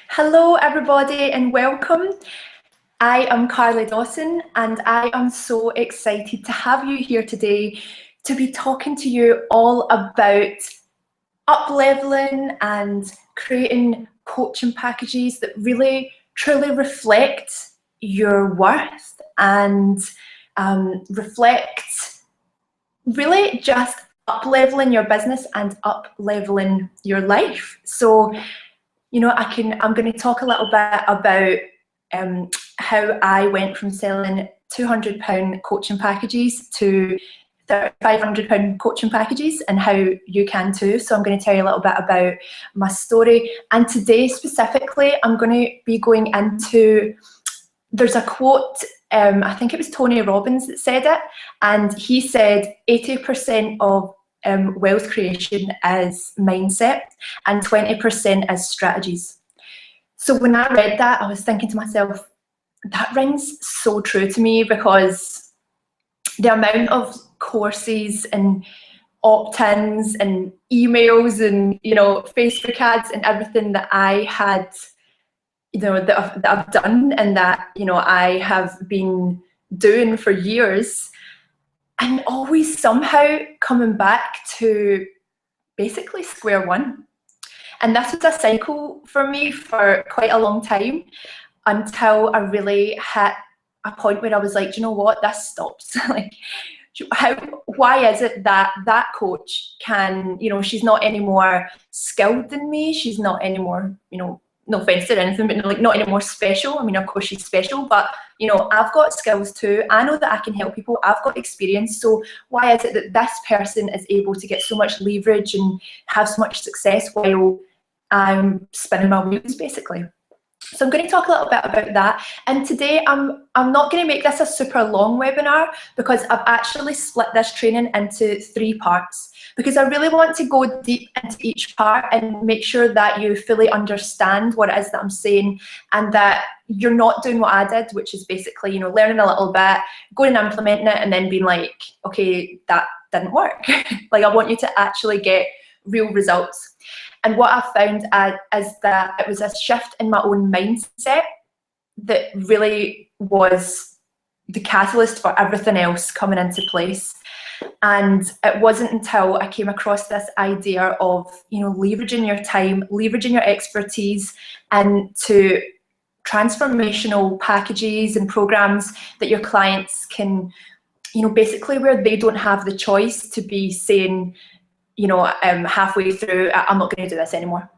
Hello everybody and welcome. I am Carly Dawson and I am so excited to have you here today to be talking to you all about up-leveling and creating coaching packages that really truly reflect your worth and reflect really just up-leveling your business and up-leveling your life. So I'm going to talk a little bit about how I went from selling £200 coaching packages to £500 coaching packages and how you can too. So I'm going to tell you a little bit about my story. And today specifically, I'm going to be going into, there's a quote, I think it was Tony Robbins that said it, and he said 80% of wealth creation is mindset and 20% is strategies. So when I read that, I was thinking to myself, that rings so true to me, because the amount of courses and opt-ins and emails and Facebook ads and everything that I had that I've done and that I have been doing for years, and always somehow coming back to basically square one. And this was a cycle for me for quite a long time, until I really hit a point where I was like, do you know what, this stops. Like, why is it that that coach can, she's not any more skilled than me, she's not any more, no offense or anything, but like not any more special. I mean, of course she's special, but I've got skills too. I know that I can help people. I've got experience. So why is it that this person is able to get so much leverage and have so much success while I'm spinning my wheels, basically? So I'm going to talk a little bit about that. And today I'm not going to make this a super long webinar, because I've actually split this training into 3 parts, because I really want to go deep into each part and make sure that you fully understand what it is that I'm saying, and that you're not doing what I did, which is basically, learning a little bit, going and implementing it, and then being like, okay, that didn't work. Like, I want you to actually get real results. And what I found is that it was a shift in my own mindset that really was the catalyst for everything else coming into place. And it wasn't until I came across this idea of, leveraging your time, leveraging your expertise into transformational packages and programs that your clients can, basically where they don't have the choice to be saying, halfway through, I'm not going to do this anymore.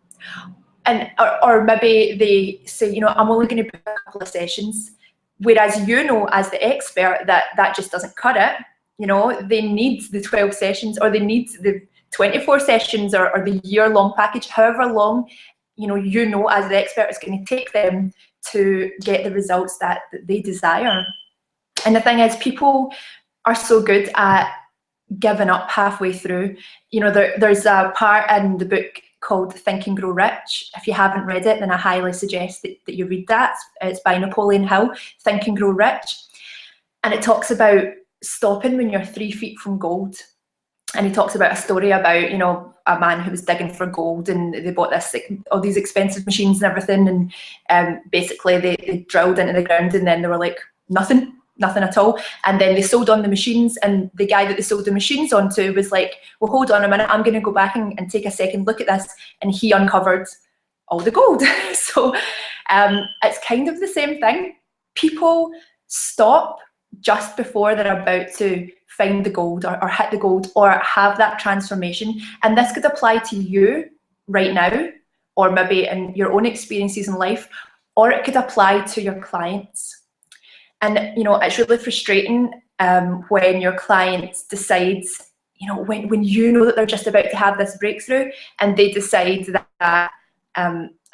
And or maybe they say, I'm only going to book a couple of sessions, whereas as the expert, that just doesn't cut it. They need the 12 sessions, or they need the 24 sessions, or the year-long package, however long as the expert is going to take them to get the results that they desire. And the thing is, people are so good at giving up halfway through. There's a part in the book called Think and Grow Rich. If you haven't read it, then I highly suggest that you read that. It's by Napoleon Hill, Think and Grow Rich. And it talks about stopping when you're 3 feet from gold. And he talks about a story about, a man who was digging for gold, and they bought all these expensive machines and everything. And basically they drilled into the ground, and then they were like, nothing at all. And then they sold on the machines, and the guy that they sold the machines onto was like, well, hold on a minute, I'm going to go back and take a second look at this. And he uncovered all the gold. So it's kind of the same thing. People stop just before they're about to find the gold, or hit the gold, or have that transformation. And this could apply to you right now, or maybe in your own experiences in life, or it could apply to your clients. And it's really frustrating when your client decides, when that they're just about to have this breakthrough, and they decide that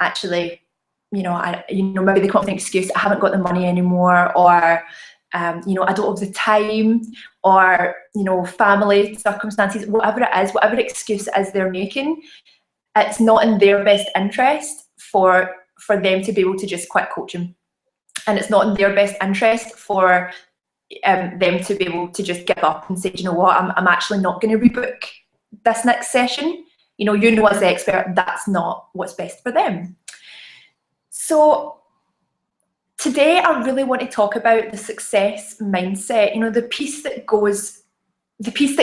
actually, maybe they come up with an excuse: I haven't got the money anymore, or I don't have the time, or family circumstances, whatever it is, whatever excuse it is they're making, it's not in their best interest for them to be able to just quit coaching. And it's not in their best interest for them to be able to just give up and say, you know what, I'm actually not going to rebook this next session. As the expert, that's not what's best for them. So today I really want to talk about the success mindset, you know, the piece that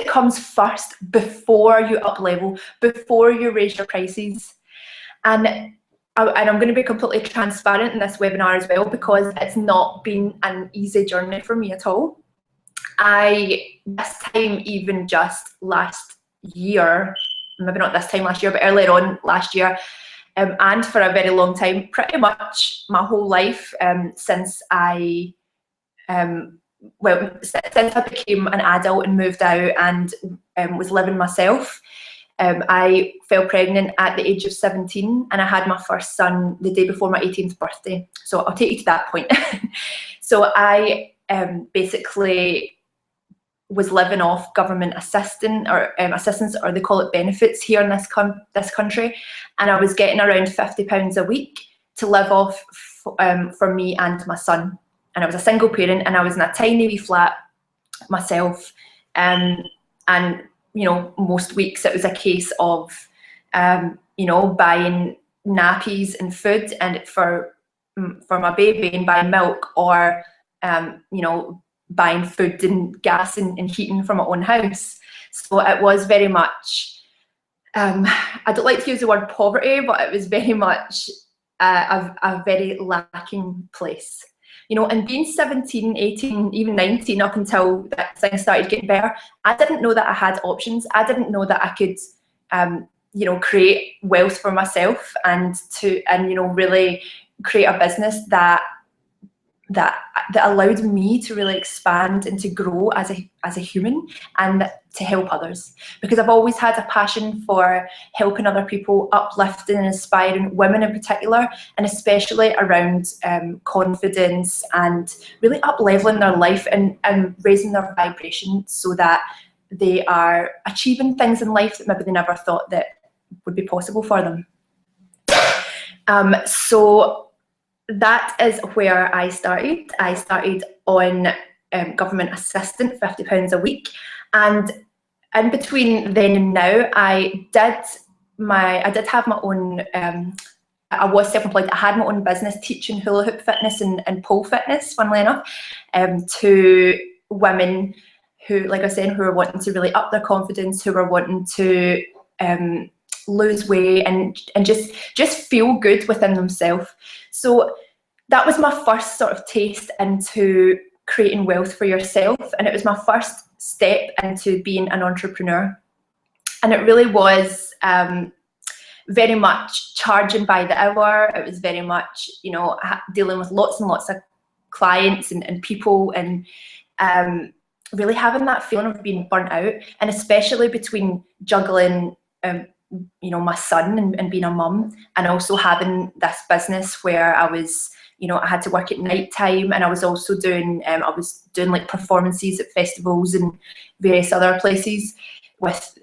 comes first before you up level, before you raise your prices. And I'm going to be completely transparent in this webinar as well, because it's not been an easy journey for me at all. This time, even just last year, maybe not this time last year, but earlier on last year, and for a very long time, pretty much my whole life, since I became an adult and moved out and was living myself. I fell pregnant at the age of 17, and I had my first son the day before my 18th birthday. So I'll take you to that point. So I basically was living off government assistance, or they call it benefits here in this country, and I was getting around £50 a week to live off for me and my son. And I was a single parent, and I was in a tiny wee flat myself, and you know, most weeks it was a case of you know, buying nappies and food and for my baby, and buying milk, or you know, buying food and gas and heating from my own house. So it was very much, I don't like to use the word poverty, but it was very much a very lacking place. You know, and being 17, 18, even 19, up until that thing started getting better, I didn't know that I had options. I didn't know that I could, you know, create wealth for myself and you know, really create a business that allowed me to really expand and to grow as a human and to help others. Because I've always had a passion for helping other people, uplifting and inspiring women in particular, and especially around confidence and really up-leveling their life and raising their vibration so that they are achieving things in life that maybe they never thought that would be possible for them. So that is where I started. I started on government assistant, £50 a week, and in between then and now, I did have my own. I was self-employed. I had my own business teaching hula hoop fitness and pole fitness, funnily enough, to women who, like I said, who are wanting to really up their confidence, who are wanting to lose weight and just feel good within themselves. So that was my first sort of taste into creating wealth for yourself, and it was my first step into being an entrepreneur. And it really was very much charging by the hour. It was very much, you know, dealing with lots and lots of clients and people, and really having that feeling of being burnt out, and especially between juggling you know, my son and being a mum, and also having this business where I was, you know, I had to work at night time, and I was also doing like performances at festivals and various other places with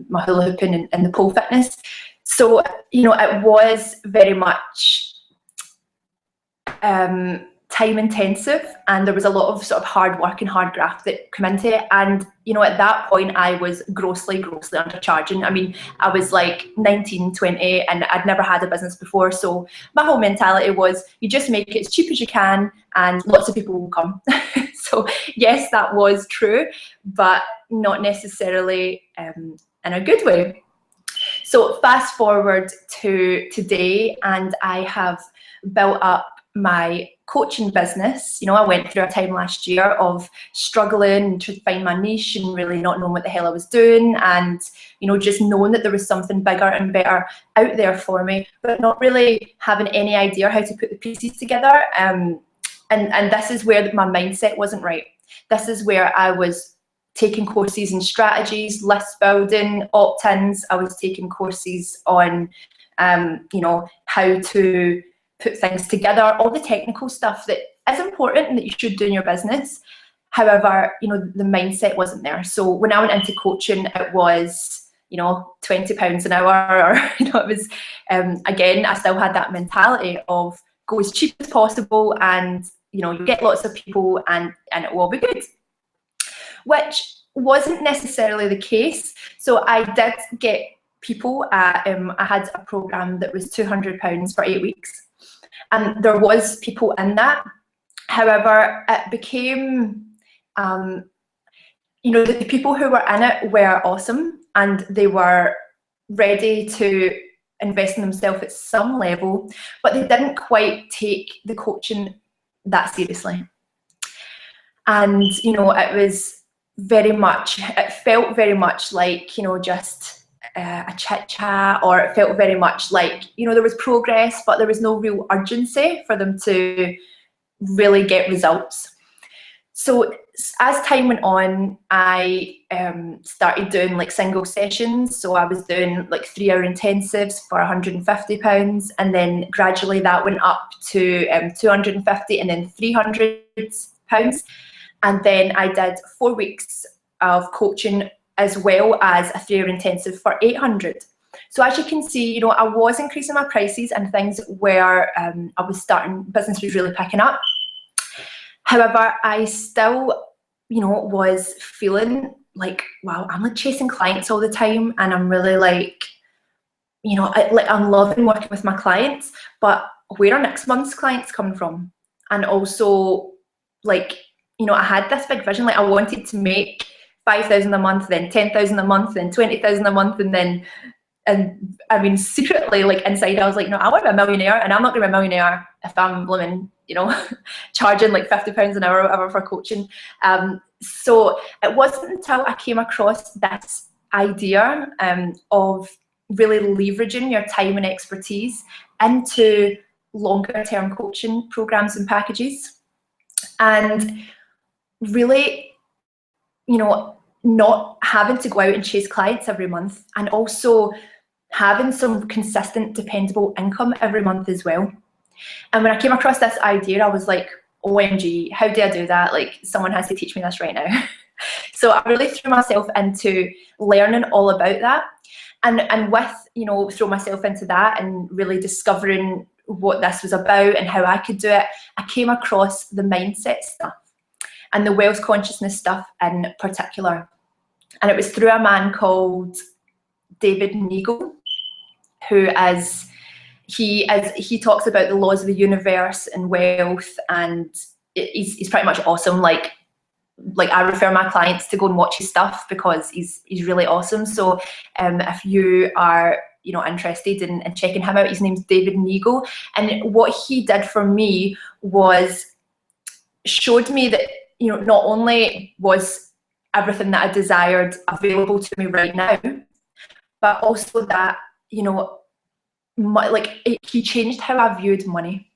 my hula hooping and the pole fitness. So, you know, it was very much time intensive, and there was a lot of sort of hard work and hard graft that come into it. And, you know, at that point I was grossly undercharging. I mean, I was like 19, 20, and I'd never had a business before. So my whole mentality was, you just make it as cheap as you can and lots of people will come. So yes, that was true, but not necessarily in a good way. So fast forward to today, and I have built up my coaching business. You know, I went through a time last year of struggling to find my niche and really not knowing what the hell I was doing, and, you know, just knowing that there was something bigger and better out there for me, but not really having any idea how to put the pieces together. And this is where my mindset wasn't right. This is where I was taking courses in strategies, list building, opt-ins. I was taking courses on, you know, how to put things together, all the technical stuff that is important and that you should do in your business. However, you know, the mindset wasn't there. So when I went into coaching, it was, you know, £20 an hour, or, you know, it was, again, I still had that mentality of go as cheap as possible, and, you know, you get lots of people and it will be good, which wasn't necessarily the case. So I did get people, I had a program that was £200 for 8 weeks. And there was people in that. However, it became, you know, the people who were in it were awesome, and they were ready to invest in themselves at some level, but they didn't quite take the coaching that seriously. And, you know, it felt very much like, you know, just a chit chat, or it felt very much like, you know, there was progress, but there was no real urgency for them to really get results. So as time went on, I started doing like single sessions. So I was doing like 3-hour intensives for £150, and then gradually that went up to 250 and then £300. And then I did 4 weeks of coaching as well as a 3-hour intensive for 800. So as you can see, you know, I was increasing my prices and things where business was really picking up. However, I still, you know, was feeling like, wow, I'm like chasing clients all the time, and I'm really like, you know, I'm loving working with my clients, but where are next month's clients coming from? And also, like, you know, I had this big vision, like I wanted to make 5,000 a month, then 10,000 a month, then 20,000 a month, and I mean, secretly, like inside, I was like, no, I want to be a millionaire, and I'm not going to be a millionaire if I'm blooming, you know, charging like £50 an hour or whatever for coaching. So it wasn't until I came across this idea of really leveraging your time and expertise into longer term coaching programs and packages, and really, you know, not having to go out and chase clients every month, and also having some consistent, dependable income every month as well. And when I came across this idea, I was like, OMG, how do I do that? Like, someone has to teach me this right now. So I really threw myself into learning all about that. And with, you know, throw myself into that and really discovering what this was about and how I could do it, I came across the mindset stuff and the wealth consciousness stuff in particular. And it was through a man called David Neagle, he talks about the laws of the universe and wealth, and he's pretty much awesome. Like I refer my clients to go and watch his stuff because he's really awesome. So if you are, you know, interested in checking him out, his name's David Neagle, and what he did for me was showed me that, you know, not only was everything that I desired available to me right now, but also that, you know, he changed how I viewed money.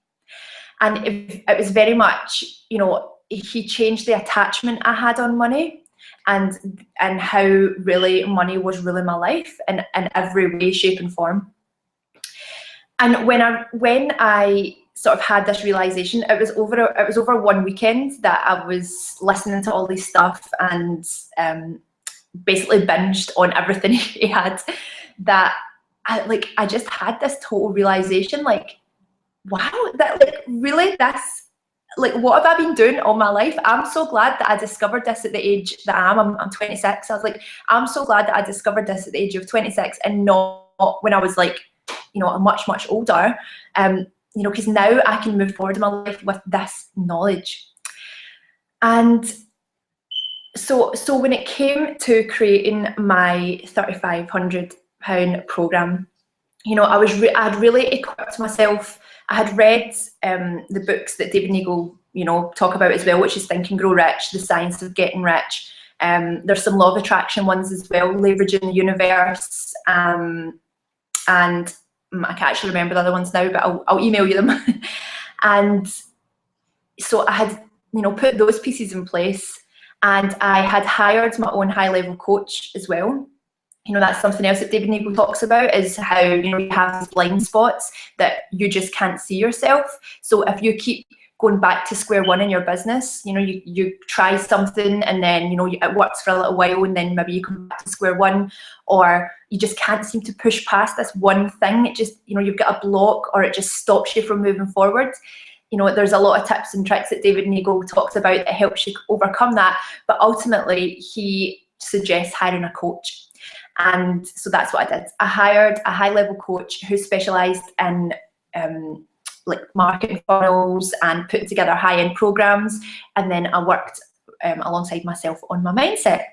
And it was very much, you know, he changed the attachment I had on money, and how really money was really my life in every way, shape and form. And when I sort of had this realization, it was over one weekend that I was listening to all this stuff and basically binged on everything he had, that I just had this total realization, like, wow, that like really this, like, what have I been doing all my life? I'm so glad that I discovered this at the age that I'm 26. I was like, I'm so glad that I discovered this at the age of 26 and not when I was like, you know, much older. You know, because now I can move forward in my life with this knowledge. And so when it came to creating my £3,500 program, you know, I'd really equipped myself. I had read the books that David Neagle, you know, talk about as well, which is Think and Grow Rich, The Science of Getting Rich. There's some law of attraction ones as well, Leveraging the Universe, and I can't actually remember the other ones now, but I'll email you them. And so I had, you know, put those pieces in place, and I had hired my own high-level coach as well. You know, that's something else that David Neagle talks about, is how, you know, you have these blind spots that you just can't see yourself. So if you keep going back to square one in your business, you know, you try something and then, you know, it works for a little while and then maybe you come back to square one, or you just can't seem to push past this one thing. It just, you know, you've got a block, or it just stops you from moving forward. You know, there's a lot of tips and tricks that David Neagle talks about that helps you overcome that. But ultimately, he suggests hiring a coach. And so that's what I did. I hired a high-level coach who specialised in like marketing funnels and putting together high-end programs. And then I worked alongside myself on my mindset.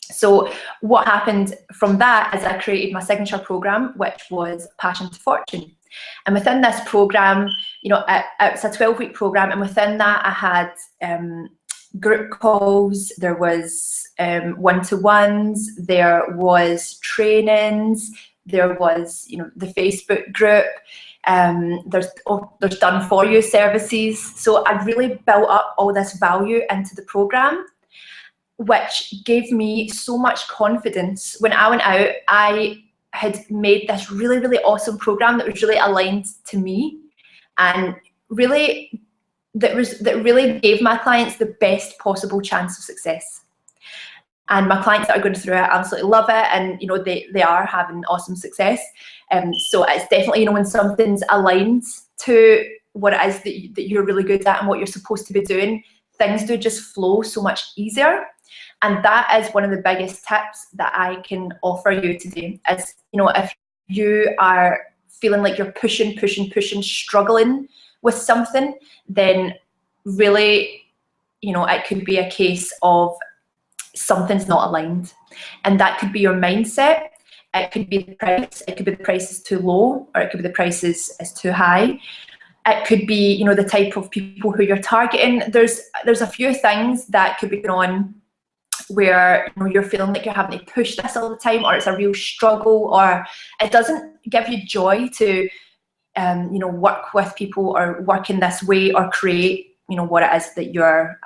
So what happened from that is I created my signature program, which was Passion to Fortune. And within this program, you know, it's a 12-week program, and within that I had group calls, there was one-to-ones, there was trainings, there was, you know, the Facebook group, there's done for you services. So I really built up all this value into the program, which gave me so much confidence. When I went out, I had made this really, really awesome program that was really aligned to me, and really that really gave my clients the best possible chance of success. And my clients that are going through it absolutely love it, and you know, they are having awesome success. So it's definitely, you know, when something's aligned to what it is that you're really good at and what you're supposed to be doing, things do just flow so much easier. And that is one of the biggest tips that I can offer you today. Is, you know, if you are feeling like you're pushing, struggling with something, then really, you know, it could be a case of something's not aligned. And that could be your mindset, it could be the price, it could be the price is too low, or it could be the price is too high. It could be, you know, the type of people who you're targeting. There's a few things that could be going on where, you know, you're feeling like you're having to push this all the time, or it's a real struggle, or it doesn't give you joy to you know, work with people or work in this way, or create, you know, what it is that you're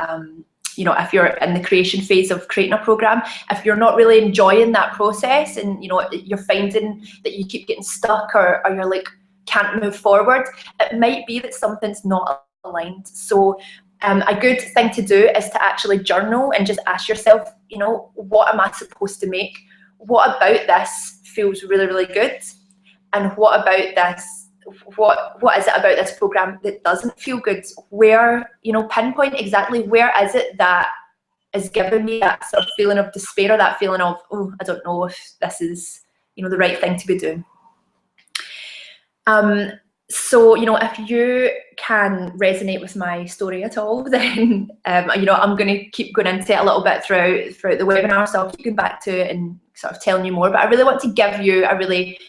you know, if you're in the creation phase of creating a program, if you're not really enjoying that process, and you know, you're finding that you keep getting stuck, or you're like can't move forward, it might be that something's not aligned. So a good thing to do is to actually journal and just ask yourself, you know, what am I supposed to make? What about this feels really, really good? And what about this, what is it about this program that doesn't feel good? Where, you know, pinpoint exactly where is it that is giving me that sort of feeling of despair, or that feeling of, oh, I don't know if this is, you know, the right thing to be doing. So, you know, if you can resonate with my story at all, then, you know, I'm going to keep going into it a little bit throughout the webinar, so I'll keep going back to it and sort of telling you more. But I really want to give you a really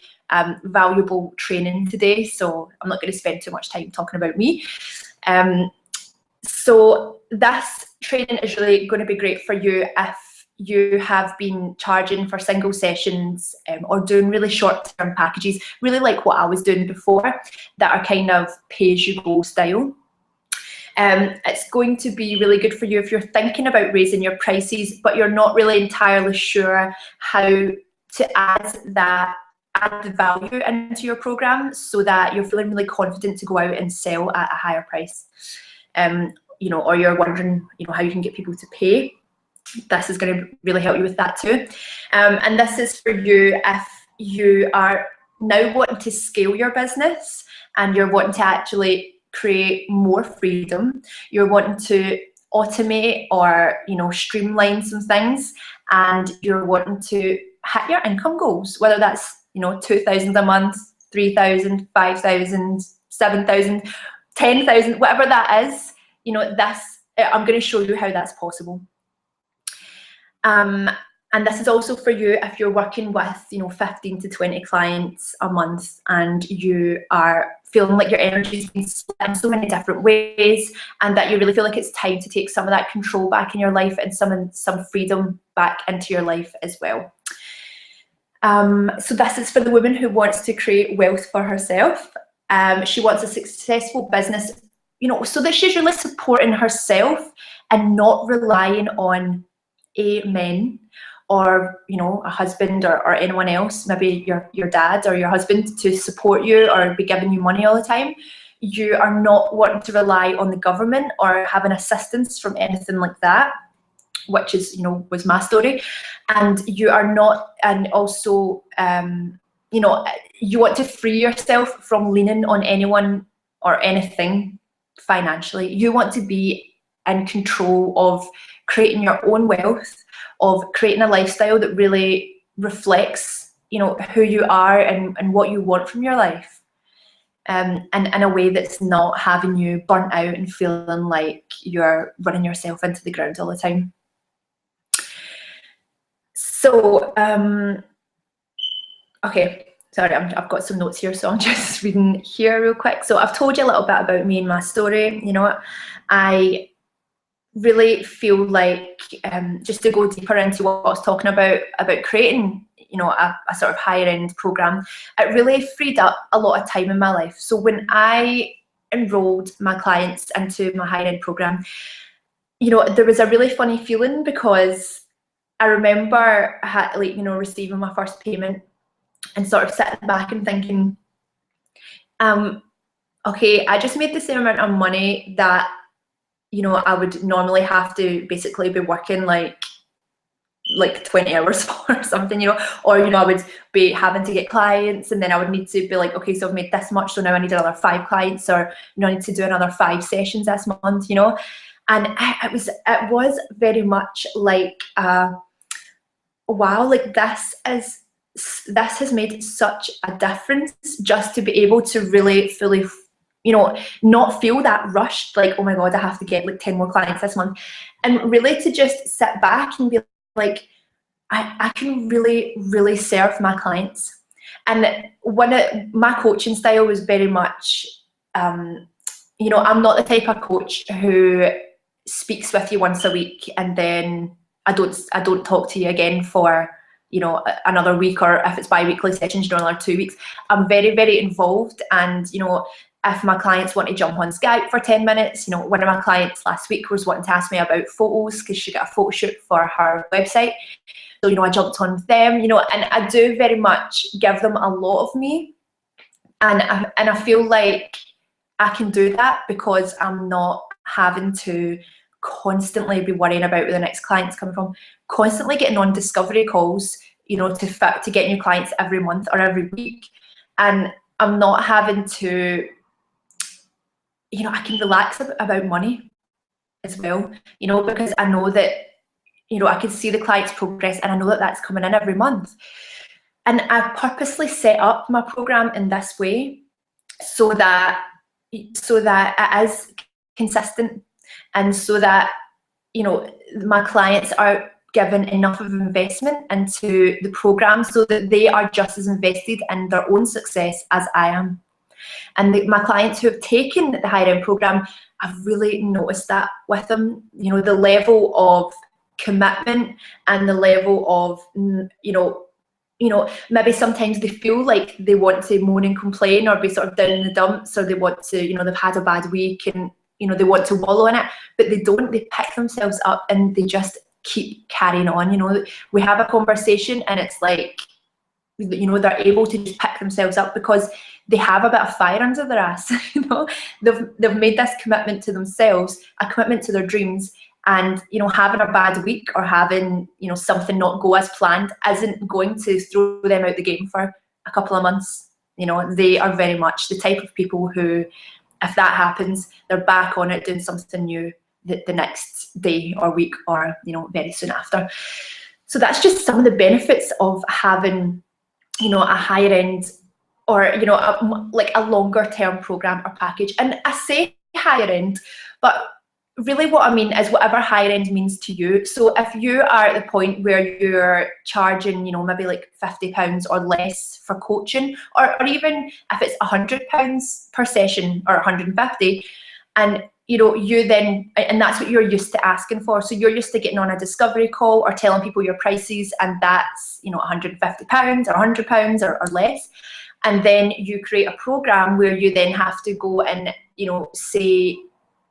valuable training today, so I'm not going to spend too much time talking about me. So this training is really going to be great for you if you have been charging for single sessions, or doing really short-term packages, really like what I was doing before, that are kind of pay-as-you-go style. It's going to be really good for you if you're thinking about raising your prices, but you're not really entirely sure how to add the value into your program, so that you're feeling really confident to go out and sell at a higher price. You know, or you're wondering, you know, how you can get people to pay. This is going to really help you with that too. And this is for you if you are now wanting to scale your business, and you're wanting to actually create more freedom. You're wanting to automate, or, you know, streamline some things, and you're wanting to hit your income goals, whether that's, you know, 2,000 a month, 3,000, 5,000, 7,000, 10,000, whatever that is. You know, I'm going to show you how that's possible. And this is also for you if you're working with, you know, 15 to 20 clients a month, and you are feeling like your energy is being split in so many different ways, and that you really feel like it's time to take some of that control back in your life, and some freedom back into your life as well. So this is for the woman who wants to create wealth for herself. She wants a successful business, you know, so that she's really supporting herself and not relying on men, or, you know, a husband, or anyone else, maybe your dad or your husband, to support you or be giving you money all the time. You are not wanting to rely on the government or having assistance from anything like that, which is, you know, was my story. And you are not, and also, you know, you want to free yourself from leaning on anyone or anything financially. You want to be in control of creating your own wealth, of creating a lifestyle that really reflects, you know, who you are and what you want from your life. and in a way that's not having you burnt out and feeling like you're running yourself into the ground all the time. So, okay, sorry, I've got some notes here, so I'm just reading here real quick. So I've told you a little bit about me and my story. You know, I really feel like, just to go deeper into what I was talking about creating, you know, a sort of higher end program, it really freed up a lot of time in my life. So when I enrolled my clients into my higher end program, you know, there was a really funny feeling, because I remember like, you know, receiving my first payment and sort of sitting back and thinking, okay, I just made the same amount of money that, you know, I would normally have to basically be working like 20 hours for or something, you know, or, you know, I would be having to get clients, and then I would need to be like, okay, so I've made this much, so now I need another 5 clients, or, you know, I need to do another 5 sessions this month, you know. And it was very much like, wow, like this has made such a difference, just to be able to really fully, you know, not feel that rushed, like, oh my God, I have to get like 10 more clients this month, and really to just sit back and be like, I can really, really serve my clients. And my coaching style was very much, you know, I'm not the type of coach who speaks with you once a week and then I don't talk to you again for, you know, another week, or if it's bi-weekly sessions, you know, another 2 weeks. I'm very, very involved, and, you know, if my clients want to jump on Skype for 10 minutes, you know, one of my clients last week was wanting to ask me about photos because she got a photo shoot for her website. So, you know, I jumped on with them, you know, and I do very much give them a lot of me. And I feel like I can do that because I'm not having to constantly be worrying about where the next client's coming from, constantly getting on discovery calls, you know, to get new clients every month or every week. And I'm not having to, you know, I can relax about money as well, you know, because I know that, you know, I can see the client's progress and I know that that's coming in every month. And I purposely set up my program in this way so that it is consistent, and so that, you know, my clients are given enough of investment into the program so that they are just as invested in their own success as I am. And my clients who have taken the higher end program, I've really noticed that with them, you know, the level of commitment and the level of, you know, maybe sometimes they feel like they want to moan and complain or be sort of down in the dumps, or they want to, you know, they've had a bad week and, you know, they want to wallow in it, but they don't. They pick themselves up and they just keep carrying on. You know, we have a conversation and it's like, you know, they're able to just pick themselves up because they have a bit of fire under their ass. You know, they've made this commitment to themselves, a commitment to their dreams. And, you know, having a bad week or having, you know, something not go as planned isn't going to throw them out the game for a couple of months. You know, they are very much the type of people who, if that happens, they're back on it doing something new the next day or week, or, you know, very soon after. So that's just some of the benefits of having, you know, a higher end, or, you know, like a longer term program or package. And I say higher end, but really what I mean is whatever higher end means to you. So if you are at the point where you're charging, you know, maybe like £50 or less for coaching, or even if it's £100 per session or 150, and, you know, you then, and that's what you're used to asking for. So you're used to getting on a discovery call or telling people your prices, and that's, you know, £150 or £100 or less. And then you create a program where you then have to go and, you know, say,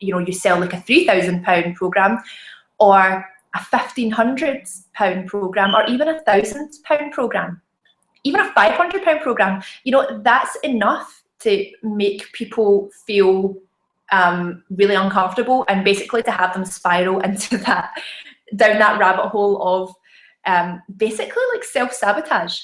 you know, you sell like a £3,000 program, or a £1,500 program, or even a £1,000 program, even a £500 program. You know, that's enough to make people feel really uncomfortable, and basically to have them spiral into that, down that rabbit hole of basically like self-sabotage.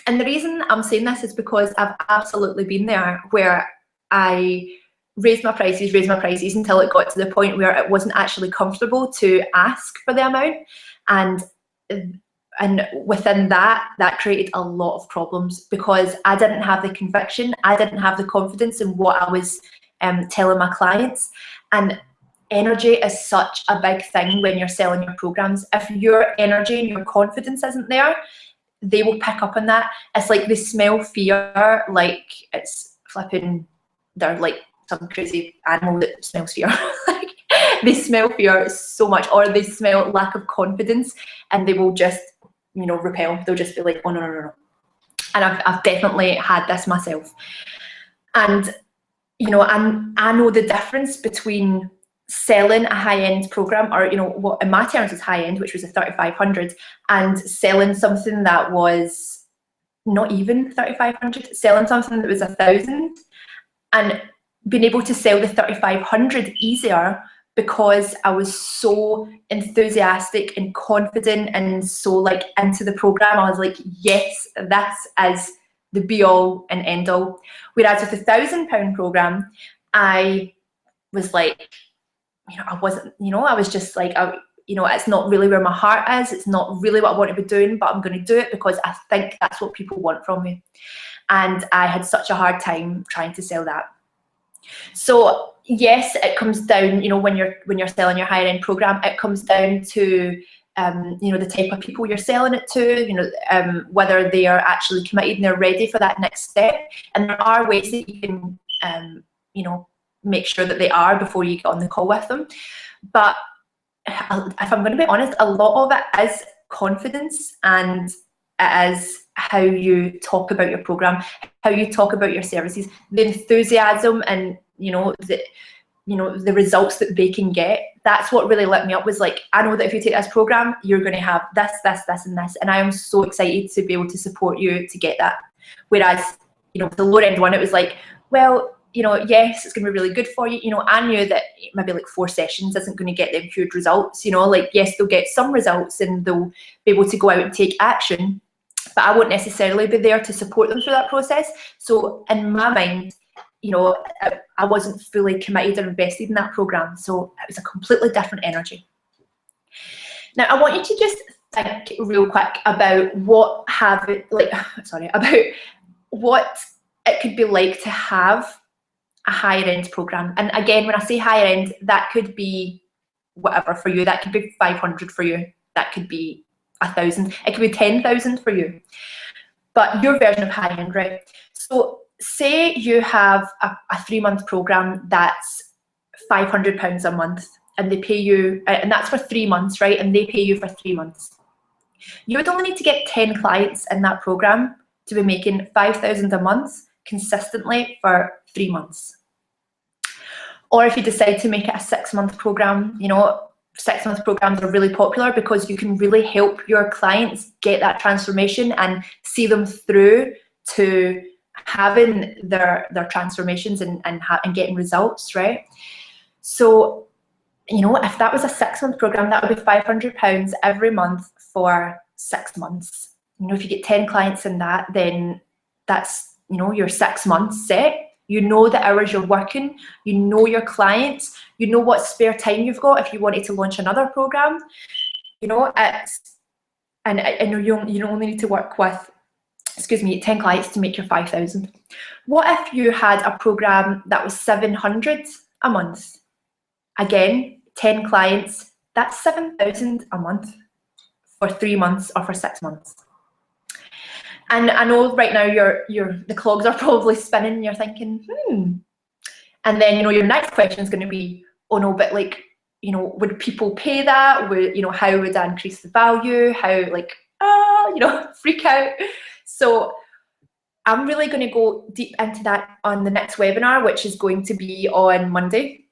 And the reason I'm saying this is because I've absolutely been there, where I raised my prices until it got to the point where it wasn't actually comfortable to ask for the amount. And and within that created a lot of problems because I didn't have the conviction, I didn't have the confidence in what I was telling my clients. And energy is such a big thing when you're selling your programs. If your energy and your confidence isn't there, they will pick up on that. It's like they smell fear, like it's flipping, they're like some crazy animal that smells fear. Like, they smell fear so much, or they smell lack of confidence, and they will just, you know, repel. They'll just be like, oh no, no, no, no. And I've definitely had this myself. And, you know, I know the difference between selling a high-end program, or, you know, what in my terms is high-end, which was a 3,500, and selling something that was not even 3,500, selling something that was 1,000, and being able to sell the 3,500 easier because I was so enthusiastic and confident and so like into the program. I was like, yes, this is the be all and end all. Whereas with the £1,000 program, I was like, you know, I wasn't, you know, I was just like, you know, it's not really where my heart is. It's not really what I want to be doing, but I'm going to do it because I think that's what people want from me. And I had such a hard time trying to sell that. So yes, it comes down, you know, when you're selling your higher end program, it comes down to you know, the type of people you're selling it to, you know, whether they are actually committed and they're ready for that next step. And there are ways that you can you know, make sure that they are before you get on the call with them. But if I'm going to be honest, a lot of it is confidence, and it is how you talk about your program, how you talk about your services, the enthusiasm, and you know the results that they can get. That's what really lit me up, was like, I know that if you take this program, you're going to have this, this, this, and this, and I am so excited to be able to support you to get that. Whereas, you know, the lower end one, it was like, well, you know, yes, it's going to be really good for you. You know, I knew that maybe like 4 sessions isn't going to get them huge results. You know, like, yes, they'll get some results and they'll be able to go out and take action, but I won't necessarily be there to support them through that process. So in my mind, you know, I wasn't fully committed or invested in that program. So it was a completely different energy. Now, I want you to just think real quick about what about what it could be like to have a higher end program. And again, when I say higher end, that could be whatever for you. That could be 500 for you. That could be 1,000. It could be 10,000 for you. But your version of high end, right? So say you have a 3-month program that's £500 a month, and they pay you, and that's for 3 months, right? And they pay you for 3 months. You would only need to get 10 clients in that program to be making 5,000 a month consistently for 3 months. Or if you decide to make it a 6-month program, you know, 6-month programs are really popular because you can really help your clients get that transformation and see them through to having their transformations and getting results, right? So, you know, if that was a 6-month program, that would be £500 every month for 6 months. You know, if you get 10 clients in that, then that's, you know, your 6 months set. You know the hours you're working, you know your clients, you know what spare time you've got if you wanted to launch another program. You know, it's, and I know you only need to work with, 10 clients to make your 5,000. What if you had a program that was 700 a month? Again, 10 clients, that's 7,000 a month for 3 months or for 6 months. And I know right now the clogs are probably spinning and you're thinking, And then, you know, your next question is going to be, oh no, but like, you know, would people pay that? Would, you know, how would I increase the value? How, like, you know, freak out. So I'm really going to go deep into that on the next webinar, which is going to be on Monday.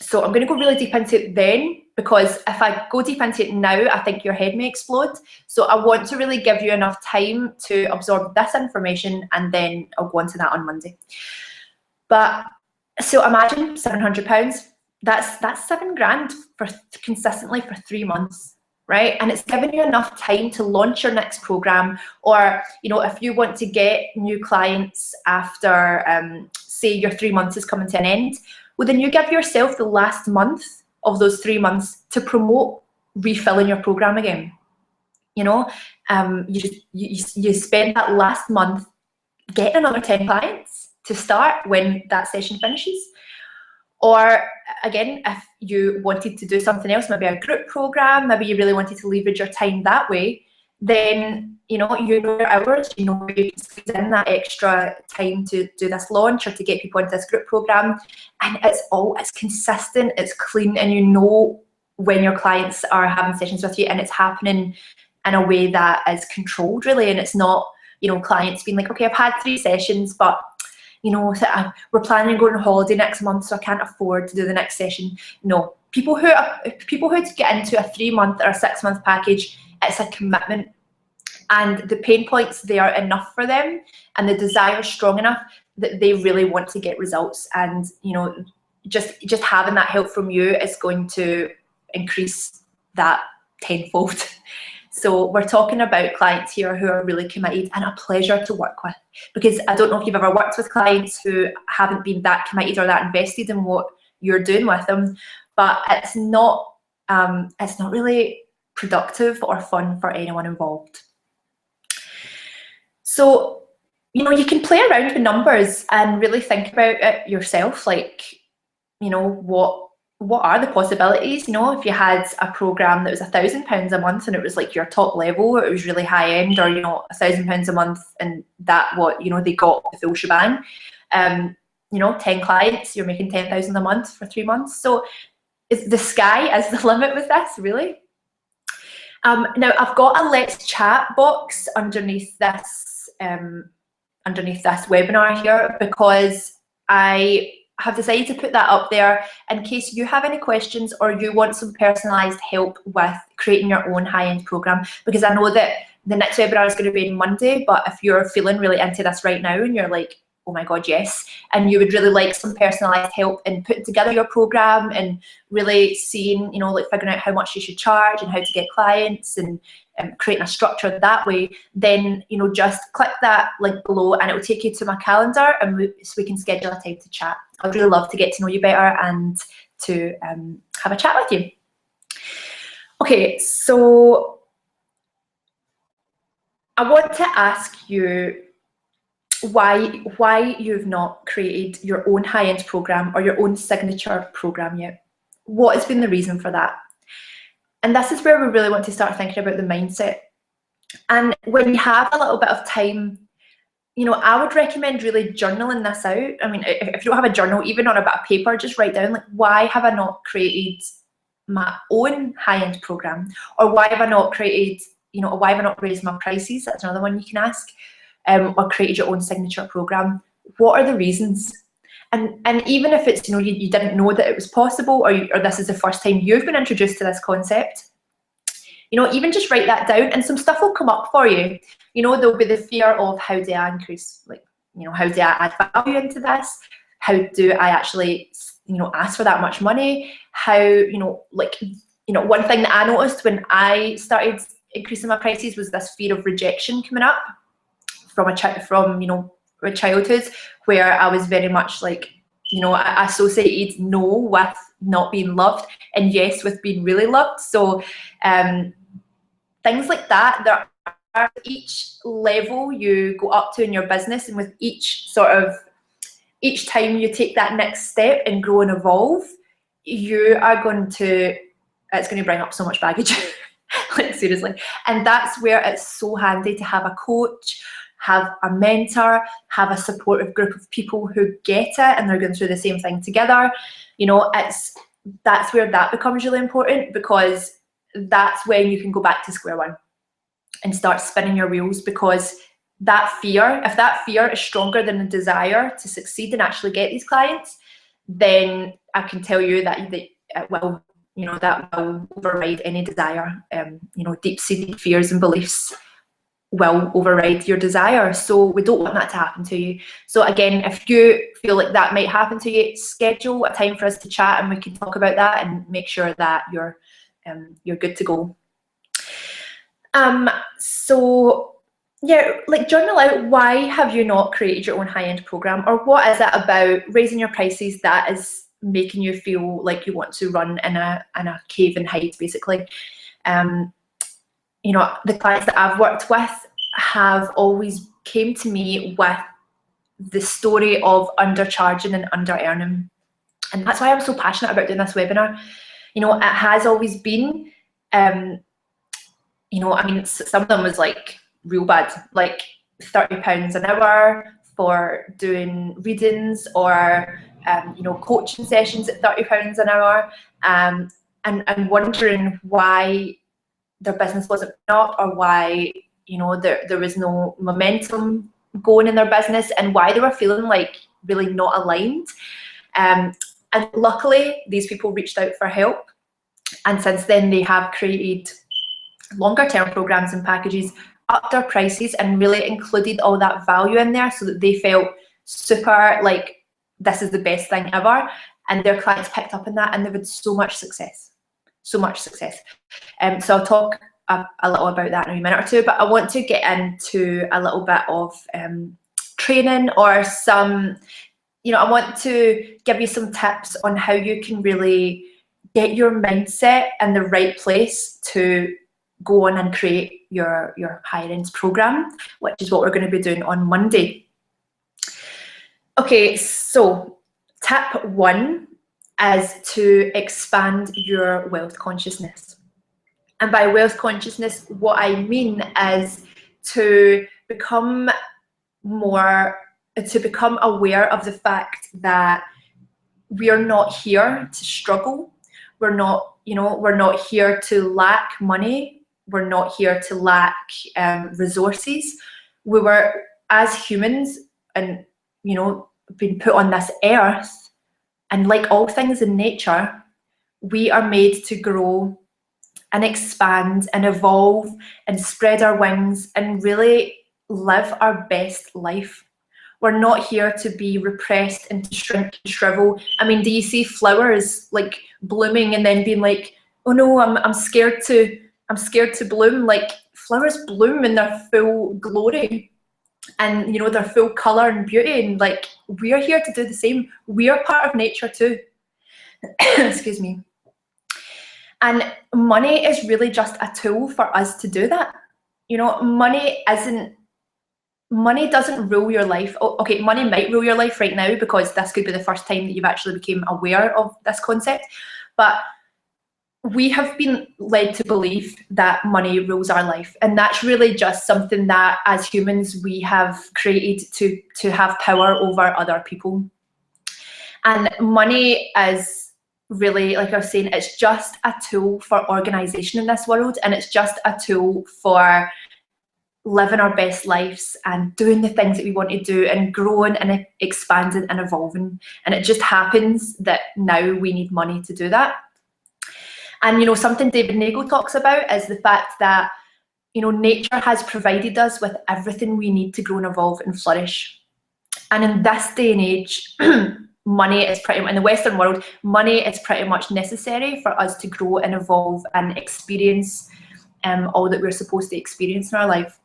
So I'm going to go really deep into it then, because if I go deep into it now, I think your head may explode. So I want to really give you enough time to absorb this information, and then I'll go into that on Monday. But so imagine £700. That's 7 grand for consistently for 3 months, right? And it's giving you enough time to launch your next program, or, you know, if you want to get new clients after, say your 3 months is coming to an end, well, then you give yourself the last month of those 3 months to promote refilling your program again. You know, you spend that last month getting another 10 clients to start when that session finishes. Or again, if you wanted to do something else, maybe a group program, maybe you really wanted to leverage your time that way, then you know your hours, you know you can squeeze in that extra time to do this launch or to get people into this group program, and it's consistent, it's clean, and you know when your clients are having sessions with you, and it's happening in a way that is controlled really, and it's not, you know, clients being like, okay, I've had 3 sessions, but you know, we're planning on going on holiday next month, so I can't afford to do the next session. No, people who get into a 3-month or a 6-month package, it's a commitment, and the pain points, they are enough for them, and the desire is strong enough that they really want to get results. And you know, just having that help from you is going to increase that tenfold. So we're talking about clients here who are really committed and a pleasure to work with, because I don't know if you've ever worked with clients who haven't been that committed or that invested in what you're doing with them, but it's not really productive or fun for anyone involved. So, you know, you can play around with numbers and really think about it yourself, like, you know, what are the possibilities? You know, if you had a program that was £1,000 a month and it was like your top level, it was really high end, or you know, £1,000 a month and that what, you know, they got the full shebang. You know, 10 clients, you're making 10,000 a month for 3 months. So the sky is the limit with this, really. Now I've got a let's chat box underneath this webinar here, because I have decided to put that up there in case you have any questions or you want some personalised help with creating your own high-end program, because I know that the next webinar is going to be on Monday, but if you're feeling really into this right now and you're like, oh my god, yes, and you would really like some personalised help in putting together your program and really seeing, you know, like figuring out how much you should charge and how to get clients and creating a structure that way, then, you know, just click that link below and it will take you to my calendar, and so we can schedule a time to chat. I'd really love to get to know you better and to have a chat with you. Okay, so I want to ask you why you've not created your own high-end program or your own signature program yet. What has been the reason for that? And this is where we really want to start thinking about the mindset. And when you have a little bit of time, you know, I would recommend really journaling this out. I mean, if you don't have a journal, even on a bit of paper, just write down, like, why have I not created my own high-end program? Or why have I not created, you know, or why have I not raised my prices? That's another one you can ask. Or created your own signature program. What are the reasons? And even if it's, you know, you didn't know that it was possible, or this is the first time you've been introduced to this concept, you know, even just write that down and some stuff will come up for you. You know, there'll be the fear of, how do I increase, like, you know, how do I add value into this? How do I actually, you know, ask for that much money? How, you know, like, you know, one thing that I noticed when I started increasing my prices was this fear of rejection coming up from you know, a childhood, where I was very much like, you know, I associated no with not being loved and yes with being really loved. So things like that, there are each level you go up to in your business, and with each time you take that next step and grow and evolve, it's going to bring up so much baggage. Like, seriously. And that's where it's so handy to have a coach, have a mentor, have a supportive group of people who get it and they're going through the same thing together. You know, that's where that becomes really important, because that's when you can go back to square one and start spinning your wheels, because that fear, if that fear is stronger than the desire to succeed and actually get these clients, then I can tell you that it will, you know, that will override any desire. You know, deep-seated fears and beliefs will override your desire. So we don't want that to happen to you. So again, if you feel like that might happen to you, schedule a time for us to chat and we can talk about that and make sure that you're good to go. So yeah, like, journal out, why have you not created your own high-end program, or what is it about raising your prices that is making you feel like you want to run in a cave and hide, basically. you know, the clients that I've worked with have always came to me with the story of undercharging and under-earning. And that's why I'm so passionate about doing this webinar. You know, it has always been, you know, I mean, some of them was like real bad, like £30 an hour for doing readings, or you know, coaching sessions at £30 an hour, and wondering why their business wasn't up, or why, you know, there was no momentum going in their business, and why they were feeling like really not aligned. And luckily, these people reached out for help, and since then they have created longer term programs and packages, upped their prices, and really included all that value in there, so that they felt super like this is the best thing ever, and their clients picked up on that, and they've had so much success, so much success. So I'll talk a little about that in a minute or two, but I want to get into a little bit of training, or some, you know, I want to give you some tips on how you can really get your mindset in the right place to go on and create your higher ends program, which is what we're going to be doing on Monday. Okay, so tip 1 is to expand your wealth consciousness. And by wealth consciousness, what I mean is to become aware of the fact that we are not here to struggle. We're not, you know, we're not here to lack money. We're not here to lack resources. We were, as humans, and, you know, been put on this earth, and like all things in nature, we are made to grow and expand and evolve and spread our wings and really live our best life. We're not here to be repressed and to shrink and shrivel. I mean, do you see flowers like blooming and then being like, oh no, I'm scared to bloom? Like, flowers bloom in their full glory, and, you know, their full color and beauty, and like, we are here to do the same. We are part of nature too. Excuse me. And money is really just a tool for us to do that. You know, money doesn't rule your life. Okay, money might rule your life right now, because this could be the first time that you've actually become aware of this concept. But we have been led to believe that money rules our life. And that's really just something that, as humans, we have created to have power over other people. And money is really, like I was saying, it's just a tool for organization in this world, and it's just a tool for living our best lives and doing the things that we want to do, and growing and expanding and evolving. And it just happens that now we need money to do that. And, you know, something David Nagel talks about is the fact that, you know, nature has provided us with everything we need to grow and evolve and flourish. And in this day and age, money is pretty much, in the Western world, money is pretty much necessary for us to grow and evolve and experience all that we're supposed to experience in our life.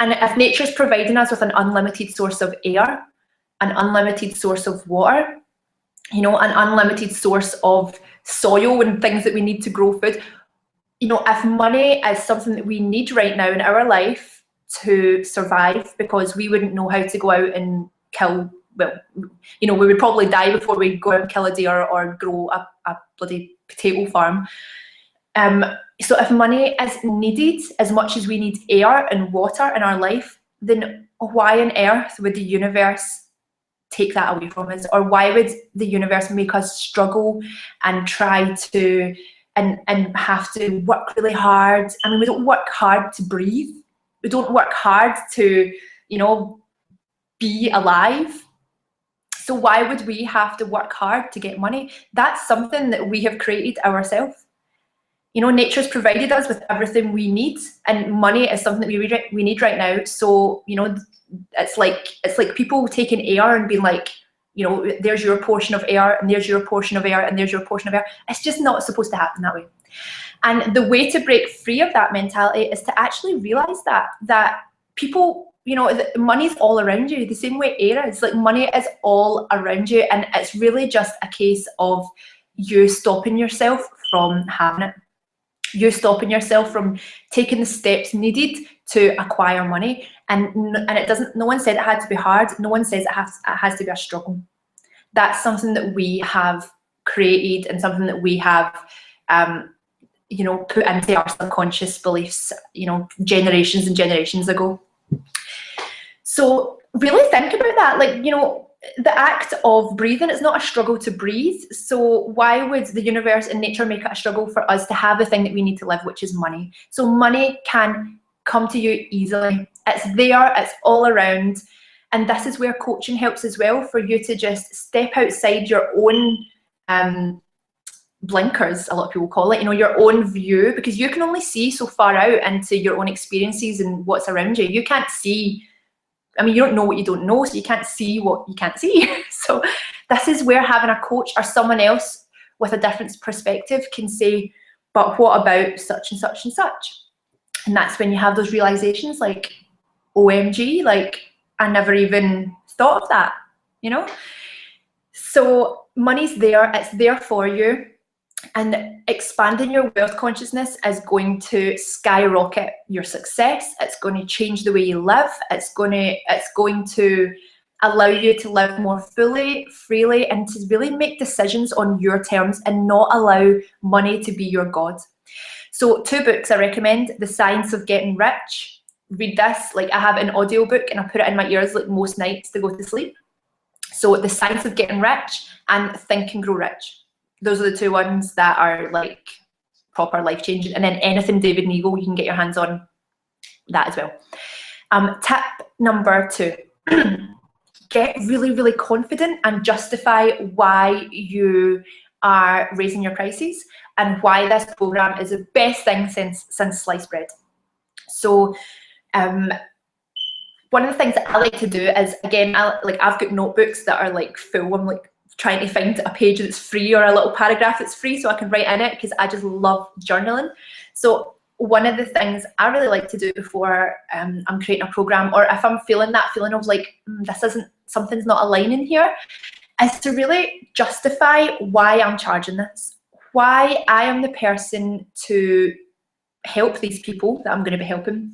And if nature's providing us with an unlimited source of air, an unlimited source of water, you know, an unlimited source of soil and things that we need to grow food, you know, if money is something that we need right now in our life to survive, because we wouldn't know how to go out and kill, well, you know, we would probably die before we go out and kill a deer or grow a bloody potato farm. So if money is needed as much as we need air and water in our life, then why on earth would the universe take that away from us? Or why would the universe make us struggle and try to and have to work really hard? I mean, we don't work hard to breathe. We don't work hard to, you know, be alive. So why would we have to work hard to get money? That's something that we have created ourselves. You know, nature's provided us with everything we need, and money is something that we need right now. So, you know, it's like people taking air and being like, you know, there's your portion of air, and there's your portion of air, and there's your portion of air. It's just not supposed to happen that way. And the way to break free of that mentality is to actually realize that people, you know, money's all around you, the same way air is. Like, money is all around you, and it's really just a case of you stopping yourself from having it. you stopping yourself from taking the steps needed to acquire money. And it doesn't, no one said it had to be hard. No one says it has to be a struggle. That's something that we have created and something that we have, you know, put into our subconscious beliefs, you know, generations and generations ago. So really think about that. Like, you know, the act of breathing, it's not a struggle to breathe. So why would the universe and nature make it a struggle for us to have the thing that we need to live, which is money? So money can come to you easily. It's there, it's all around. And this is where coaching helps as well, for you to just step outside your own blinkers, a lot of people call it, you know, your own view, because you can only see so far out into your own experiences and what's around you. You can't see, I mean, you don't know what you don't know, so you can't see what you can't see. So this is where having a coach or someone else with a different perspective can say, but what about such and such and such? And that's when you have those realizations like, OMG, like, I never even thought of that, you know? So money's there, it's there for you. And expanding your wealth consciousness is going to skyrocket your success. It's going to change the way you live. It's going to allow you to live more fully, freely, and to really make decisions on your terms and not allow money to be your God. So 2 books I recommend: The Science of Getting Rich. Read this. Like, I have an audiobook and I put it in my ears like most nights to go to sleep. So The Science of Getting Rich and Think and Grow Rich. Those are the 2 ones that are like proper life changing. And then anything David Neagle, you can get your hands on that as well. Tip number 2, get really, really confident and justify why you are raising your prices and why this program is the best thing since sliced bread. So one of the things that I like to do is, again, I've got notebooks that are like full. I'm like trying to find a page that's free or a little paragraph that's free so I can write in it, because I just love journaling. So one of the things I really like to do before I'm creating a program, or if I'm feeling that feeling of like, something's not aligning here, is to really justify why I'm charging this, why I am the person to help these people that I'm going to be helping,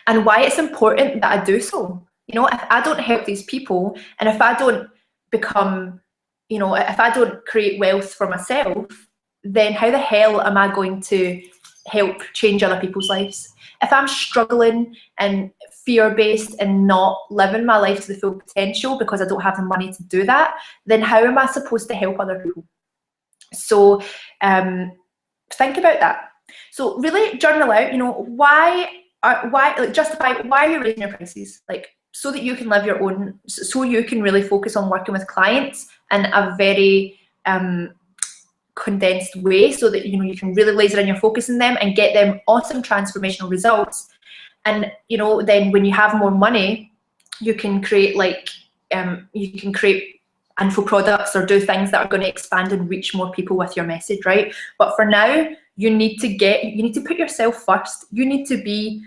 and why it's important that I do so. You know, if I don't help these people, and if I don't become, you know, if I don't create wealth for myself, then how the hell am I going to help change other people's lives? If I'm struggling and fear-based and not living my life to the full potential because I don't have the money to do that, then how am I supposed to help other people? So think about that. So really journal out, you know, justify why you're raising your prices, like, so that you can live your own, so you can really focus on working with clients in a very condensed way, so that, you know, you can really laser in your focus on them and get them awesome transformational results. And, you know, then when you have more money, you can create info products or do things that are going to expand and reach more people with your message, right? But for now, you need to put yourself first. You need to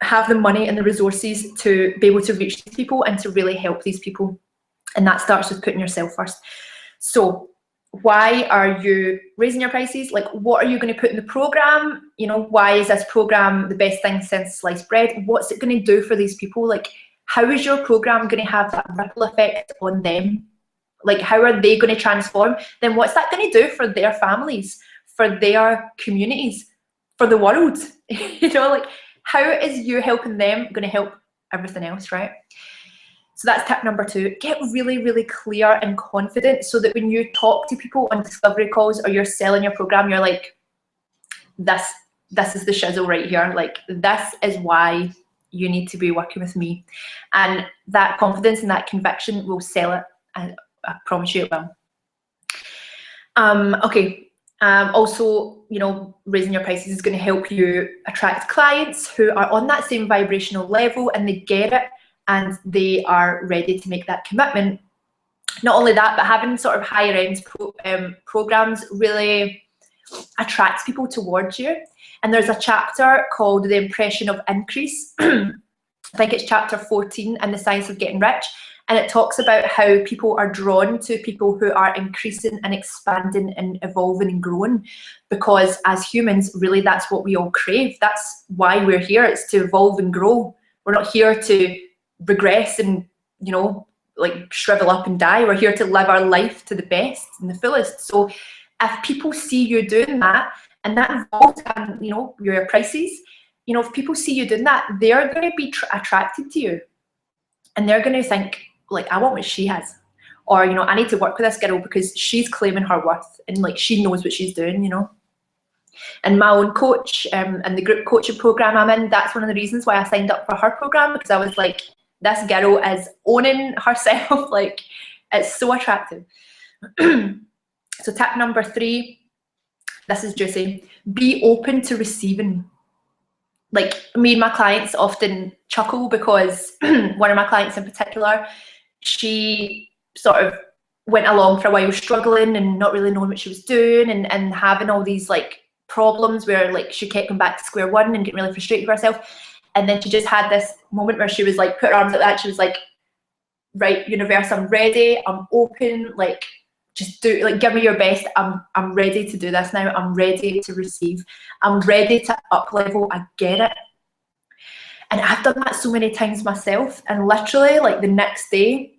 have the money and the resources to be able to reach these people and to really help these people. And that starts with putting yourself first. So why are you raising your prices? Like, what are you going to put in the program? You know, why is this program the best thing since sliced bread? What's it going to do for these people? Like, how is your program going to have that ripple effect on them? Like, how are they going to transform? Then what's that going to do for their families, for their communities, for the world? You know, like, how is you helping them going to help everything else, right? So that's tip number 2. Get really, really clear and confident, so that when you talk to people on discovery calls or you're selling your program, you're like, this is the shizzle right here. Like, this is why you need to be working with me. And that confidence and that conviction will sell it. I promise you it will. Okay. Also, you know, raising your prices is going to help you attract clients who are on that same vibrational level and they get it and they are ready to make that commitment. Not only that, but having sort of higher end programs really attracts people towards you. And there's a chapter called The Impression of Increase. I think it's chapter 14 in The Science of Getting Rich. And it talks about how people are drawn to people who are increasing and expanding and evolving and growing, because as humans, really, that's what we all crave. That's why we're here. It's to evolve and grow. We're not here to regress and, you know, like shrivel up and die. We're here to live our life to the best and the fullest. So if people see you doing that, and that involves, you know, your prices, you know, if people see you doing that, they're going to be attracted to you, and they're going to think, like, I want what she has, or, you know, I need to work with this girl because she's claiming her worth and like she knows what she's doing, you know. And my own coach and the group coaching program I'm in, that's one of the reasons why I signed up for her program, because I was like, this girl is owning herself. Like, it's so attractive. So tip number 3, this is juicy. Be open to receiving. Like, me and my clients often chuckle because one of my clients in particular, she sort of went along for a while struggling and not really knowing what she was doing, and having all these like problems where like she kept going back to square one and getting really frustrated with herself. And then she just had this moment where she was like, put her arms like that. She was like, right, universe, I'm ready. I'm open. Like, just do, like, give me your best. I'm ready to do this now. I'm ready to receive. I'm ready to up level. I get it. And I've done that so many times myself. And literally, like, the next day,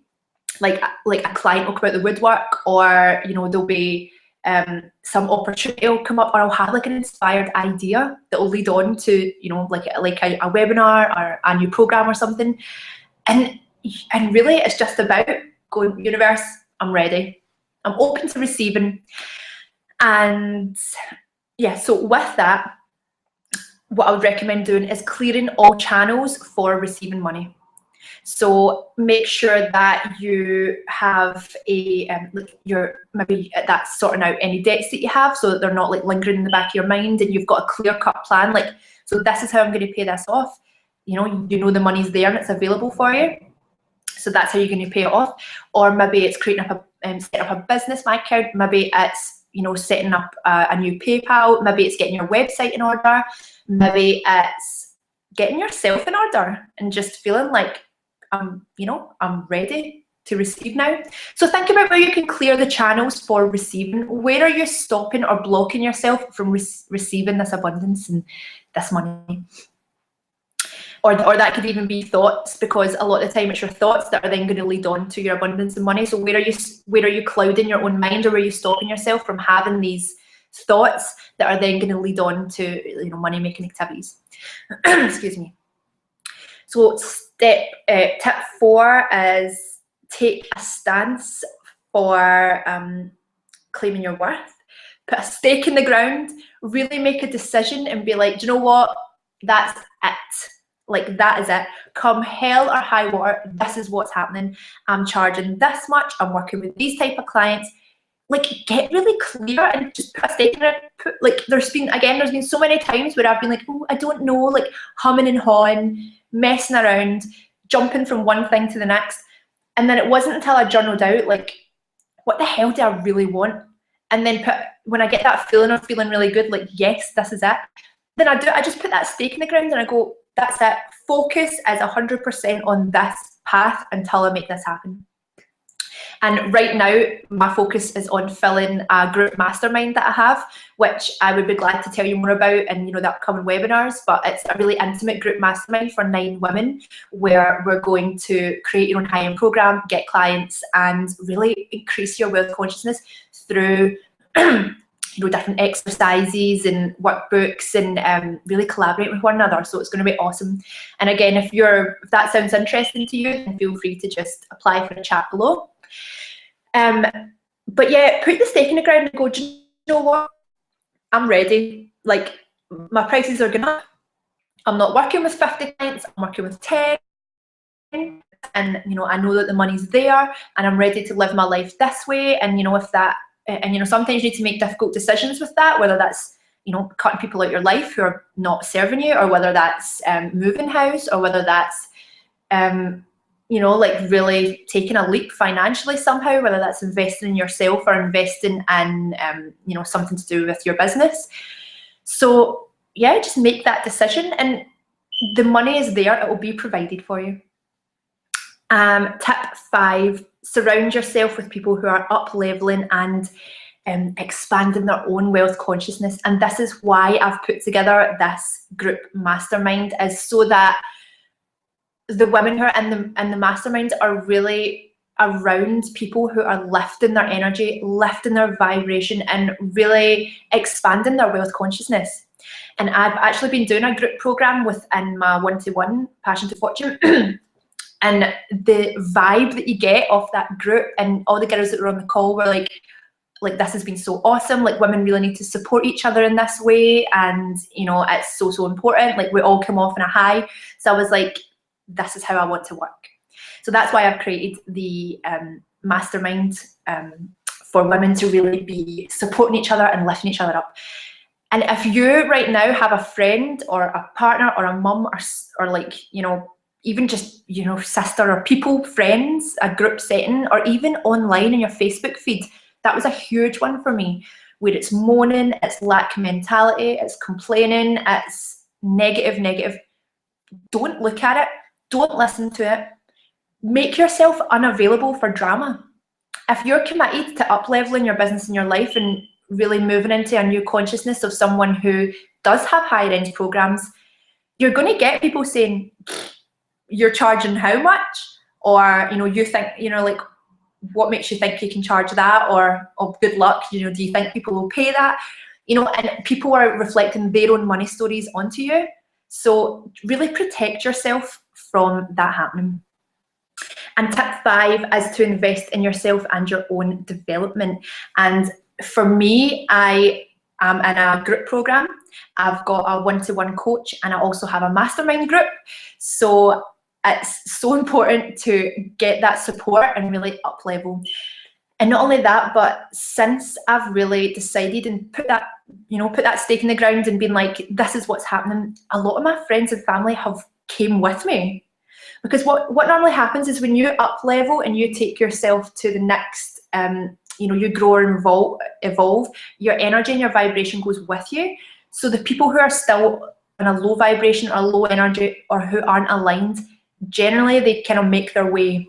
like a client will come out the woodwork, or, you know, there'll be some opportunity will come up, or I'll have like an inspired idea that will lead on to, you know, like a webinar or a new program or something. And really, it's just about going, universe, I'm ready. I'm open to receiving. And yeah, so with that, what I would recommend doing is clearing all channels for receiving money. So make sure that you have a you're maybe that's sorting out any debts that you have, so that they're not like lingering in the back of your mind, and you've got a clear-cut plan. Like, so this is how I'm going to pay this off. You know the money's there and it's available for you. So that's how you're going to pay it off. Or maybe it's creating up setting up a business bank account. Maybe it's, you know, setting up a new PayPal. Maybe it's getting your website in order. Maybe it's getting yourself in order and just feeling like, you know, I'm ready to receive now. So think about where you can clear the channels for receiving. Where are you stopping or blocking yourself from receiving this abundance and this money? Or that could even be thoughts, because a lot of the time it's your thoughts that are then going to lead on to your abundance and money. So where are you clouding your own mind, or where are you stopping yourself from having these thoughts that are then going to lead on to, you know, money making activities? Excuse me. So tip 4 is take a stance for claiming your worth. Put a stake in the ground. Really make a decision and be like, do you know what? That's it. Like, that is it. Come hell or high water, this is what's happening. I'm charging this much. I'm working with these type of clients. Like, get really clear and just put a stake in it. Like, there's been so many times where I've been like, oh, I don't know, like humming and hawing, messing around, jumping from one thing to the next. And then it wasn't until I journaled out, like, what the hell do I really want? And then when I get that feeling of feeling really good, like, yes, this is it, then I just put that stake in the ground and I go, that's it. Focus is 100% on this path until I make this happen. And right now, my focus is on filling a group mastermind that I have, which I would be glad to tell you more about in, you know, the upcoming webinars. But it's a really intimate group mastermind for 9 women, where we're going to create your own high-end program, get clients, and really increase your wealth consciousness through you know, different exercises and workbooks, and really collaborate with one another. So it's going to be awesome. And again, if that sounds interesting to you, then feel free to just apply for the chat below. But yeah, put the stake in the ground and go, do you know what? I'm ready. Like, my prices are going up. I'm not working with 50 clients. I'm working with 10. And, you know, I know that the money's there, and I'm ready to live my life this way. And, you know, you know, sometimes you need to make difficult decisions with that, whether that's, you know, cutting people out your life who are not serving you, or whether that's moving house, or whether that's, you know, like really taking a leap financially somehow, whether that's investing in yourself or investing in, you know, something to do with your business. So yeah, just make that decision, and the money is there. It will be provided for you. Tip 5, surround yourself with people who are up-leveling and expanding their own wealth consciousness. And this is why I've put together this group mastermind, is so that the women who are in the mastermind are really around people who are lifting their energy, lifting their vibration, and really expanding their wealth consciousness. And I've actually been doing a group program within my one-to-one Passion to Fortune. And the vibe that you get off that group, and all the girls that were on the call were like, this has been so awesome. Like, women really need to support each other in this way, and you know, it's so important. Like, we all come off in a high. So I was like, this is how I want to work. So that's why I've created the mastermind for women to really be supporting each other and lifting each other up. And if you right now have a friend or a partner or a mum or like, you know, even just, you know, sister or people, friends, a group setting, or even online in your Facebook feed, that was a huge one for me, where it's moaning, it's lack mentality, it's complaining, it's negative. Don't look at it. Don't listen to it. Make yourself unavailable for drama. If you're committed to up-leveling your business and your life and really moving into a new consciousness of someone who does have higher end programs, you're going to get people saying, you're charging how much? Or, you know, you think, you know, like, what makes you think you can charge that? Or, oh, good luck, you know, do you think people will pay that? You know, and people are reflecting their own money stories onto you. So really protect yourself from that happening. And tip 5 is to invest in yourself and your own development. And for me, I am in a group program. I've got a one-to-one coach, and I also have a mastermind group. So it's so important to get that support and really up level. And not only that, but since I've really decided and put that, you know, put that stake in the ground and been like, this is what's happening, a lot of my friends and family have came with me. Because what normally happens is when you up level and you take yourself to the next, you know, you grow and evolve, your energy and your vibration goes with you. So the people who are still in a low vibration or low energy or who aren't aligned, generally they kind of make their way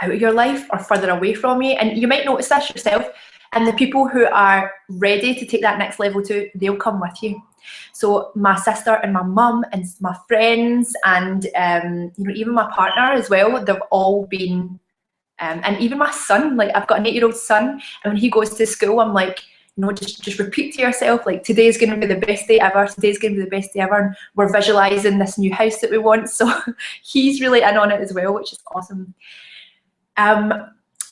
out of your life or further away from you. And you might notice this yourself. And the people who are ready to take that next level too, they'll come with you. So my sister and my mum and my friends and you know, even my partner as well, they've all been, and even my son, like I've got an 8-year-old son, and when he goes to school, I'm like, you know, just repeat to yourself, like, today's going to be the best day ever, today's going to be the best day ever, and we're visualising this new house that we want. So he's really in on it as well, which is awesome.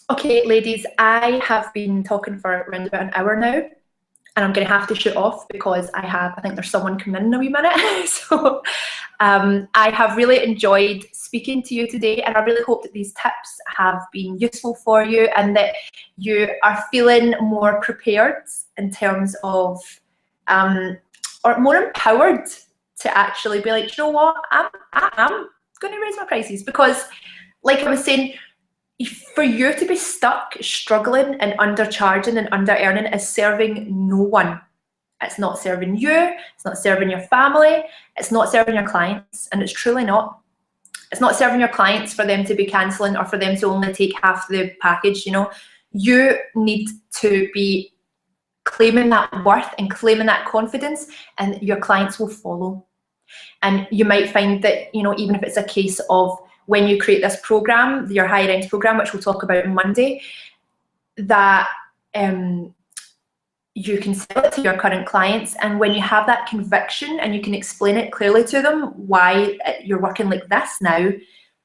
Okay, ladies, I have been talking for around about an hour now, and I'm going to have to shoot off because I think there's someone coming in a wee minute. So I have really enjoyed speaking to you today, and I really hope that these tips have been useful for you and that you are feeling more prepared in terms of, or more empowered to actually be like, you know what, I'm going to raise my prices. Because like I was saying, for you to be stuck, struggling and undercharging and under-earning is serving no one. It's not serving you, it's not serving your family, it's not serving your clients, and it's truly not. It's not serving your clients for them to be cancelling or for them to only take half the package, you know. You need to be claiming that worth and claiming that confidence, and your clients will follow. And you might find that, you know, even if it's a case of when you create this program, your higher end program, which we'll talk about on Monday, that you can sell it to your current clients, and when you have that conviction and you can explain it clearly to them why you're working like this now,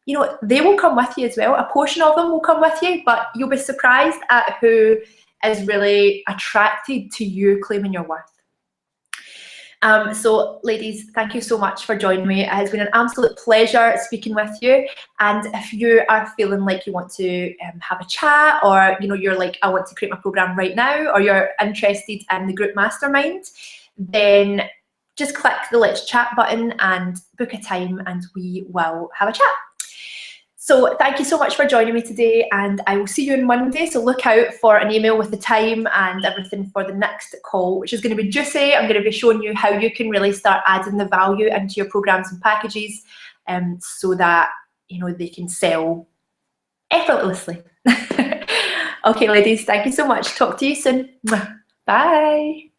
you know, they will come with you as well. A portion of them will come with you, but you'll be surprised at who is really attracted to you claiming your worth. So ladies, thank you so much for joining me. It has been an absolute pleasure speaking with you. And if you are feeling like you want to have a chat, or you know, you're like, I want to create my program right now, or you're interested in the group mastermind, then just click the Let's Chat button and book a time and we will have a chat. So thank you so much for joining me today, and I will see you on Monday. So look out for an email with the time and everything for the next call, which is going to be juicy. I'm going to be showing you how you can really start adding the value into your programs and packages, so that you know, they can sell effortlessly. Okay, ladies, thank you so much. Talk to you soon. Bye.